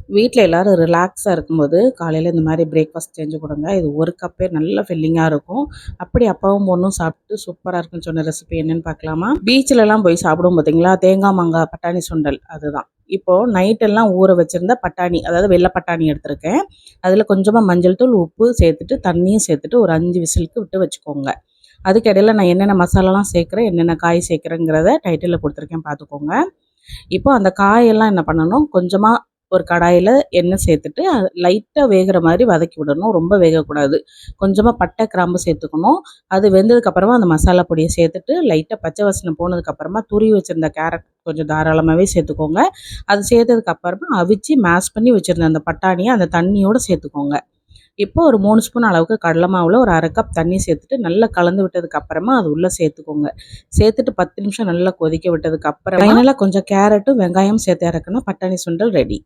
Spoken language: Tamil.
வீட்ல எல்லாரும் ரிலாக்ஸா இருக்கும்போது, காலையில இந்த மாரி பிரேக்ஃபாஸ்ட் செஞ்சு குடுங்க. இது 1 கப்பே நல்ல ஃபில்லிங்கா இருக்கும். அப்படி அப்பாவும் பொண்ணும் சாப்பிட்டு சூப்பரா இருக்குன்னு சொன்ன ரெசிபி என்னன்னு பார்க்கலாமா? பீச்லலாம் போய் சாப்பிடுவோம் பார்த்தீங்களா? தேங்காய், மாங்காய், பட்டாணி சுண்டல் அதுதான். இப்போ நைட் எல்லாம் ஊற வச்சிருந்த பட்டாணி, அதாவது வெள்ள பட்டாணி எடுத்திருக்கேன். அதில கொஞ்சமா மஞ்சள் தூள், உப்பு சேர்த்துட்டு, தண்ணியும் சேர்த்துட்டு ஒரு 5 விசிலுக்கு விட்டு வச்சுக்கோங்க. அதுக்கு இடையில நான் என்னென்ன மசாலாலாம் சேர்க்கிறேன், என்னென்ன காய் சேர்க்கிறேங்கிறத டைட்டில்ல குடுத்துருக்கேன் பார்த்துக்கோங்க. இப்போ அந்த காயெல்லாம் என்ன பண்ணணும், கொஞ்சமா ஒரு கடாயில எண்ணெய் சேர்த்துட்டு, லைட்டா வேகுற மாரி வதக்கி விடணும். ரொம்ப வேகக்கூடாது. கொஞ்சமா பட்டை, கிராம்பு சேர்த்துக்கணும். அது வெந்ததுக்கு அப்புறமா அந்த மசாலா பொடிய சேர்த்துட்டு, லைட்டா பச்சை வாசனை போனதுக்கு அப்புறமா துருவி வச்சிருந்த கேரட் கொஞ்சம் தாராளமாவே சேர்த்துக்கோங்க. அது சேர்த்ததுக்கு அப்புறமா அவிச்சு மேஷ் பண்ணி வச்சிருந்த அந்த பட்டாணிய அந்த தண்ணியோட சேர்த்துக்கோங்க. இப்போ ஒரு 3 ஸ்பூன் அளவுக்கு கடலை மாவுல ஒரு 1/2 கப் தண்ணி சேர்த்துட்டு நல்லா கலந்து விட்டதுக்கு அப்புறமா அது உள்ள சேர்த்துக்கோங்க. சேர்த்துட்டு 10 நிமிஷம் நல்லா கொதிக்க விட்டதுக்கு அப்புறமா ஃபைனலா கொஞ்சம் கேரட்டும், வெங்காயம் சேர்த்து இறக்குனா பட்டாணி சுண்டல் ரெடி.